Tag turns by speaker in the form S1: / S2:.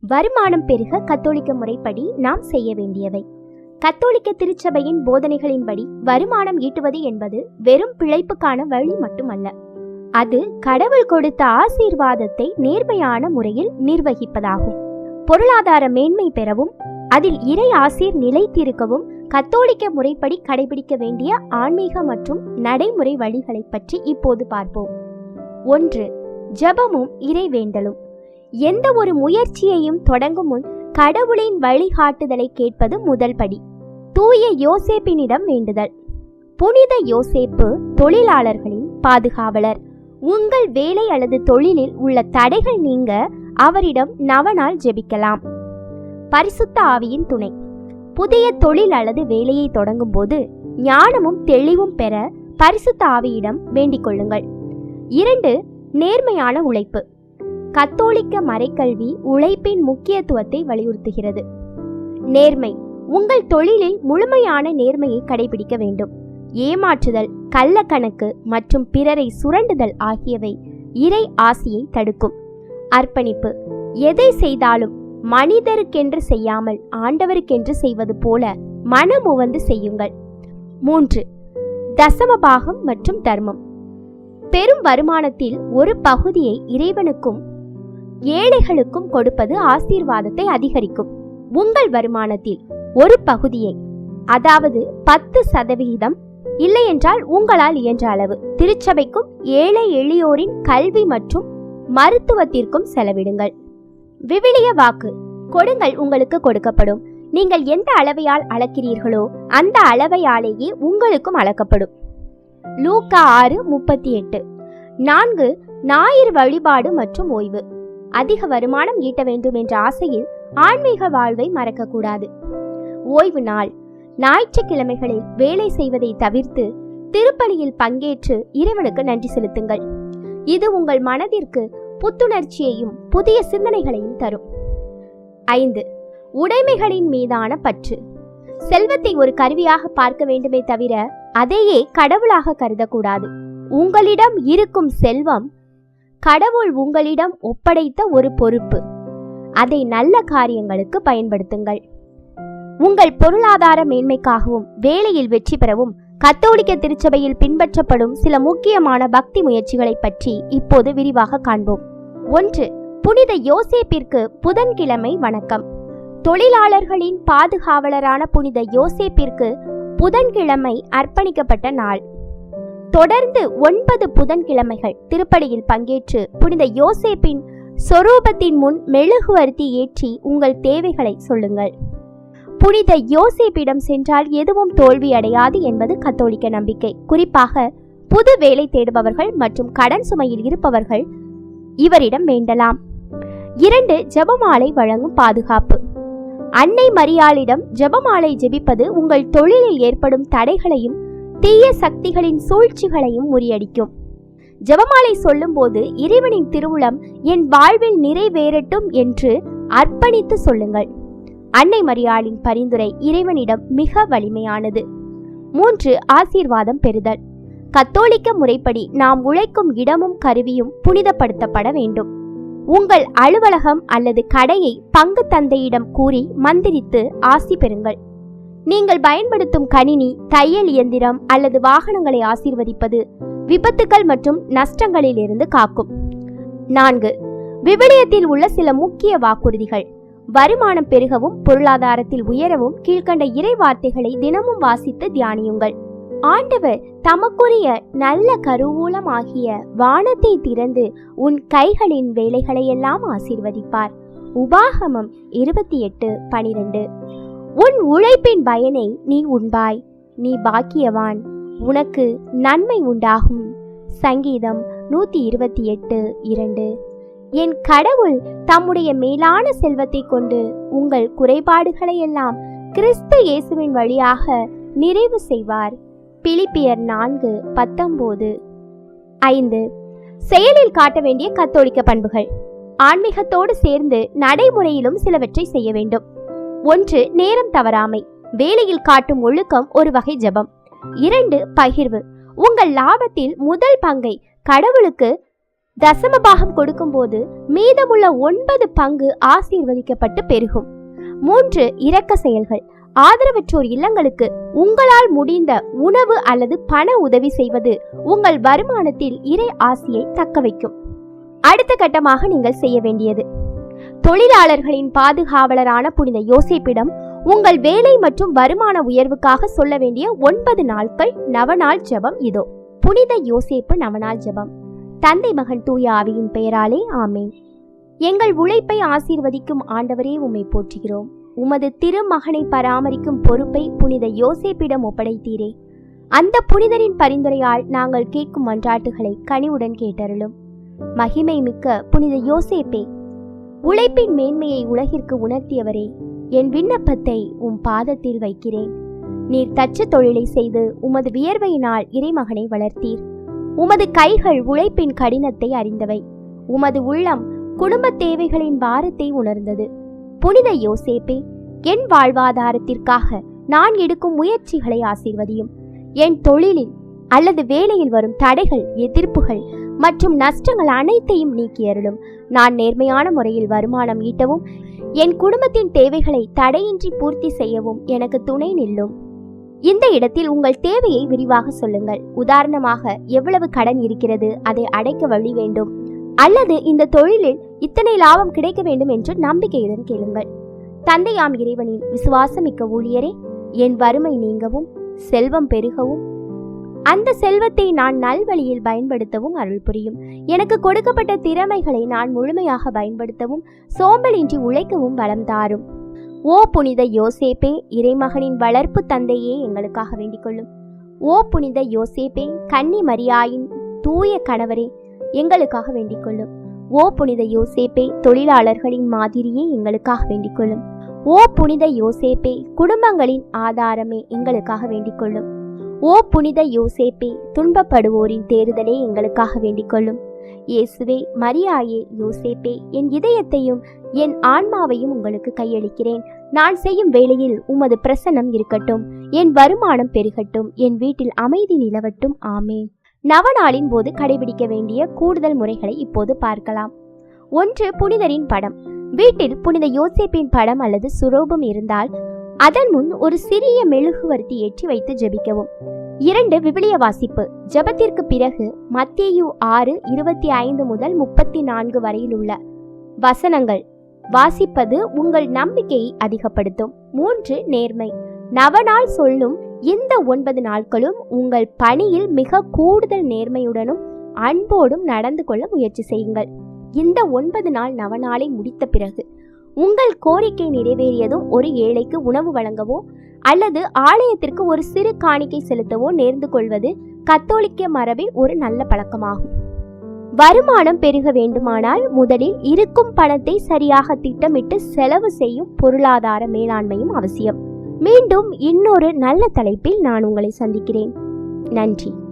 S1: வருமானம் பெருக கத்தோலிக்க முறைப்படி நாம் செய்ய வேண்டியவை. கத்தோலிக்க திருச்சபையின் போதனைகளின்படி வருமானம் ஈட்டுவது என்பது வெறும் பிழைப்புக்கான வழி மட்டுமல்ல. அது கடவுள் கொடுத்த ஆசீர்வாதத்தை நேர்மையான முறையில் நிர்வகிப்பதாகும். பொருளாதார மேன்மை பெறவும் அதில் இறை ஆசீர் நிலைத்திருக்கவும் கத்தோலிக்க முறைப்படி கடைபிடிக்க வேண்டிய ஆன்மீக மற்றும் நடைமுறை வழிகளை பற்றி இப்போது பார்ப்போம். 1. ஜெபமும் இறைவேண்டலும். எந்த ஒரு முயற்சியையும் தொடங்கும் முன் கடவுளின் வழிகாட்டுதலை கேட்பது முதல் படி. தூய யோசேப்பினிடம் வேண்டுதல். புனித யோசேப்பு தொழிலாளர்களின் பாதுகாவலர். உங்கள் வேலை அல்லது தொழிலில் உள்ள தடைகள் நீங்க அவரிடம் நவநாள் ஜெபிக்கலாம். பரிசுத்த ஆவியின் துணை. புதிய தொழில் அல்லது வேலையை தொடங்கும் போது ஞானமும் தெளிவும் பெற பரிசுத்த ஆவியிடம் வேண்டிக் கொள்ளுங்கள். 2. நேர்மையான உழைப்பு. கத்தோலிக்க மறைக்கல்வி உழைப்பின் முக்கியத்துவத்தை வலியுறுத்துகிறது. நேர்மை. உங்கள் தொழிலில் முழுமையான நேர்மையை கடைபிடிக்க வேண்டும். ஏமாற்றுதல், கள்ளக்கணக்கு மற்றும் பிறரை சுரண்டுதல் ஆகியவை இறை ஆசியை தடுக்கும். அர்ப்பணிப்பு. எதை செய்தாலும் மனிதருக்கென்று செய்யாமல் ஆண்டவருக்கென்று செய்வது போல மனமுவந்து செய்யுங்கள். 3. தசமபாகம் மற்றும் தர்மம். பெரும் வருமானத்தில் ஒரு பகுதியை இறைவனுக்கும் ஏழைகளுக்கும் கொடுப்பது ஆசீர்வாதத்தை அதிகரிக்கும். உங்கள் வருமானத்தில் ஒரு பகுதியை, அதாவது 10%, இல்லையென்றால் உங்களால் இயன்ற அளவு திருச்சபைக்கும் ஏழை எளியோரின் கல்வி மற்றும் மருத்துவத்திற்கும் செலவிடுங்கள். விவிலிய வாக்கு. கொடுங்கள், உங்களுக்கு கொடுக்கப்படும். நீங்கள் எந்த அளவையால் அளக்கிறீர்களோ அந்த அளவையாலேயே உங்களுக்கும் அளக்கப்படும். லூக்கா 6:38. 4. ஞாயிறு வழிபாடு மற்றும் ஓய்வு. அதிக வருமானம் ஈட்ட வேண்டும் என்ற ஆசையில் ஆன்மீக வாழ்வை மறக்கக்கூடாது. ஓய்வு நாள். ஞாயிற்றுக்கிழமைகளில் வேலை செய்வதை தவிர்த்து திருப்பலியில் பங்கேற்று இறைவனுக்கு நன்றி செலுத்துங்கள். இது உங்கள் மனதிற்கு புத்துணர்ச்சியையும் புதிய சிந்தனைகளையும் தரும். 5. உடைமைகளின் மீதான பற்று. செல்வத்தை ஒரு கருவியாக பார்க்க வேண்டுமே தவிர அதையே கடவுளாக கருதக்கூடாது. உங்களிடம் இருக்கும் செல்வம் கடவுள் உங்களிடம் ஒப்படைத்த ஒரு பொறுப்பு. அதை நல்ல காரியங்களுக்கு பயன்படுத்துங்கள். உங்கள் பொருளாதார மேன்மைக்காகவும் வேலையில் வெற்றி பெறவும் கத்தோலிக்க திருச்சபையில் பின்பற்றப்படும் சில முக்கியமான பக்தி முயற்சிகளை பற்றி இப்போது விரிவாக காண்போம். 1. புனித யோசேப்பிற்கு புதன்கிழமை வணக்கம். தொழிலாளர்களின் பாதுகாவலரான புனித யோசேப்பிற்கு புதன்கிழமை அர்ப்பணிக்கப்பட்ட நாள். தொடர்ந்து 9 புதன்கிழமைகள் திருப்பலியில் பங்கேற்று புனித யோசேப்பின் சொரூபத்தின் முன் மெழுகுவர்த்தி ஏற்றி உங்கள் தேவைகளை சொல்லுங்கள். புனித யோசேப்பிடம் சென்றால் எதுவும் தோல்வி அடையாது என்பது கத்தோலிக்க நம்பிக்கை. குறிப்பாக புது வேலை தேடுபவர்கள் மற்றும் கடன் சுமையில் இருப்பவர்கள் இவரிடம் வேண்டலாம். 2. ஜெபமாலை வழங்கும் பாதுகாப்பு. அன்னை மரியாளிடம் ஜெபமாலை ஜெபிப்பது உங்கள் தொழிலில் ஏற்படும் தடைகளையும் தீய சக்திகளின் சூழ்ச்சிகளையும் முறியடிக்கும். ஜெபமாலை சொல்லும் போது இறைவனின் திருவுளம் என் வாழ்வில் நிறைவேறட்டும் என்று அர்ப்பணித்து சொல்லுங்கள். அன்னை மரியாளின் பரிந்துரை இறைவனிடம் மிக வலிமையானது. 3. ஆசீர்வாதம் பெறுதல். கத்தோலிக்க முறைப்படி நாம் உழைக்கும் இடமும் கருவியும் புனிதப்படுத்தப்பட வேண்டும். உங்கள் அலுவலகம் அல்லது கடையை பங்கு தந்தையிடம் கூறி மந்திரித்து ஆசி பெறுங்கள். நீங்கள் பயன்படுத்தும் கணினி, தையல் இயந்திரம் அல்லது வாகனங்களை ஆசீர்வதிப்பது விபத்துக்கள் மற்றும் நஷ்டங்களிலிருந்து காக்கும். 4. விவிலியத்தில் உள்ள சில முக்கிய வாக்குறுதிகள். வருமானம் பெருகவும் பொருளாதாரத்தில் உயரவும் கீழ்கண்ட இறை வார்த்தைகளை தினமும் வாசித்து தியானியுங்கள். ஆண்டவர் தமக்குரிய நல்ல கருவூலமாகிய வானத்தை திறந்து உன் கைகளின் வேலைகளையெல்லாம் ஆசீர்வதிப்பார். உபாகமம் 28:12. உன் உழைப்பின் பயனை நீ உண்பாய், நீ பாக்கியவான், உனக்கு நன்மை உண்டாகும். சங்கீதம் 128:2. என் கடவுள் தம்முடைய மேலான செல்வத்தை கொண்டு உங்கள் குறைபாடுகளை எல்லாம் கிறிஸ்து இயேசுவின் வழியாக நிறைவு செய்வார். பிலிப்பியர் 4:19. 5. செயலில் காட்ட வேண்டிய கத்தோலிக்க பண்புகள். ஆன்மீகத்தோடு சேர்ந்து நடைமுறையிலும் சிலவற்றை செய்ய வேண்டும். 1. நேரம் தவறாமை. வேலையில் காட்டும் ஒழுக்கம் ஒரு வகை ஜெபம். 2. பகிர்வு. உங்கள் லாபத்தில் முதல் பங்கை கடவுளுக்கு தசமபாகம் கொடுக்கும்போது மீதமுள்ள 9 பங்கு ஆசீர்வதிக்கப்பட்டு பெருகும். 3. இரக்க செயல்கள். ஆதரவற்றோர் இல்லங்களுக்கு உங்களால் முடிந்த உணவு அல்லது பண உதவி செய்வது உங்கள் வருமானத்தில் இறை ஆசியை தக்க வைக்கும். அடுத்த கட்டமாக நீங்கள் செய்ய வேண்டியது, தொழிலாளர்களின் பாதுகாவலரான புனித யோசேப்பிடம் உங்கள் வேலை மற்றும் வருமான உயர்வுக்காக சொல்ல வேண்டிய 9 நாட்கள் நவநாள் ஜெபம் இதோ. புனித யோசேப்பு நவநாள் ஜெபம். தந்தை மகன் தூய ஆவியின் பெயராலே ஆமேன். எங்கள் உழைப்பை ஆசீர்வதிக்கும் ஆண்டவரே, உம்மை போற்றுகிறோம். உமது திருமகனை பராமரிக்கும் பொறுப்பை புனித யோசேப்பிடம் ஒப்படைத்தீரே. அந்த புனிதரின் பரிந்துரையால் நாங்கள் கேட்கும் மன்றாட்டுகளை கனிவுடன் கேட்டருளும். மகிமை மிக்க புனித யோசேப்பே, உழைப்பின் மேன்மையை உலகிற்கு உணர்த்தியவரே, என் விண்ணப்பத்தை உம் பாதத்தில் வைக்கிறேன். நீர் தச்சு தொழிலை செய்து உமது வியர்வையினால் இறைமகனை வளர்த்தீர். உமது கைகள் உழைப்பின் கடினத்தை அறிந்தவை. உமது உள்ளம் குடும்ப தேவைகளின் பாரத்தை உணர்ந்தது. புனித யோசேப்பே, என் வாழ்வாதாரத்திற்காக நான் எடுக்கும் முயற்சிகளை ஆசீர்வதியும். என் தொழிலில் அல்லது வேலையில் வரும் தடைகள், எதிர்ப்புகள் மற்றும் நஷ்டங்கள் அனைத்தையும் நீக்கியருளும். நான் நேர்மையான முறையில் வருமானம் ஈட்டவும் என் குடும்பத்தின் தேவைகளை தடையின்றி பூர்த்தி செய்யவும் எனக்கு துணை நில்லும். இந்த இடத்தில் உங்கள் தேவையை விரிவாக சொல்லுங்கள். உதாரணமாக, எவ்வளவு கடன் இருக்கிறது, அதை அடைக்க வழி வேண்டும், அல்லது இந்த தொழிலில் இத்தனை லாபம் கிடைக்க வேண்டும் என்று நம்பிக்கையுடன் கேளுங்கள். தந்தையாம் இறைவனின் விசுவாசமிக்க ஊழியரே, என் வறுமை நீங்கவும் செல்வம் பெருகவும் அந்த செல்வத்தை நான் நல்வழியில் பயன்படுத்தவும் அருள் புரியும். எனக்கு கொடுக்கப்பட்ட திறமைகளை நான் முழுமையாக பயன்படுத்தவும் சோம்பலின்றி உழைக்கவும் வளம் தாரும். ஓ புனித யோசேப்பே, இறைமகனின் வளர்ப்பு தந்தையே, எங்களுக்காக வேண்டிக் கொள்ளும். ஓ புனித யோசேப்பே, கன்னி மரியாயின் தூய கணவரே, எங்களுக்காக வேண்டிக் கொள்ளும். ஓ புனித யோசேப்பே, தொழிலாளர்களின் மாதிரியே, எங்களுக்காக வேண்டிக் கொள்ளும். ஓ புனித யோசேப்பே, குடும்பங்களின் ஆதாரமே, எங்களுக்காக வேண்டிக் கொள்ளும். ஓ புனித யோசேப்பே, துன்பப்படுவோரின் தேறுதலே, எங்களுக்காக வேண்டிக் கொள்ளும். இயேசுவே, மரியாயே, யோசேப்பே, என் இதயத்தையும் என் ஆன்மாவையும் உங்களுக்கு கையளிக்கிறேன். நான் செய்யும் வேளையில் உமது பிரசன்னம் இருக்கட்டும். என் வருமானம் பெருகட்டும். என் வீட்டில் அமைதி நிலவட்டும். ஆமேன். நவநாளின் போது கடைபிடிக்க வேண்டிய கூடுதல் முறைகளை இப்போது பார்க்கலாம். 1. புனிதரின் படம். வீட்டில் புனித யோசேப்பின் படம் அல்லது சுரூபம் இருந்தால் அதன் முன் ஒரு சிறிய மெழுகுவர்த்தி ஏற்றி வைத்து ஜெபிக்கவும். 2. விவிலிய வாசிப்பு. ஜெபத்திற்கு பிறகு மத்தேயு 6:25 முதல் 34 வரையில் உள்ள வசனங்கள் வாசிப்பது உங்கள் நம்பிக்கையை அதிகப்படுத்தும். 3. நேர்மை. நவநாள் சொல்லும் இந்த 9 நாட்களும் உங்கள் பணியில் மிக கூடுதல் நேர்மையுடனும் அன்போடும் நடந்து கொள்ள முயற்சி செய்யுங்கள். இந்த 9 நாள் நவநாளை முடித்த பிறகு உங்கள் கோரிக்கை நிறைவேறியதும் ஒரு ஏழைக்கு உணவு வழங்கவோ அல்லது ஆலயத்திற்கு ஒரு சிறு காணிக்கை செலுத்தவோ நேர்ந்து கொள்வது கத்தோலிக்க மரபில் ஒரு நல்ல பழக்கமாகும். வருமானம் பெருக வேண்டுமானால் முதலில் இருக்கும் பணத்தை சரியாக திட்டமிட்டு செலவு செய்யும் பொருளாதார மேலாண்மையும் அவசியம். மீண்டும் இன்னொரு நல்ல தலைப்பில் நான் உங்களை சந்திக்கிறேன். நன்றி.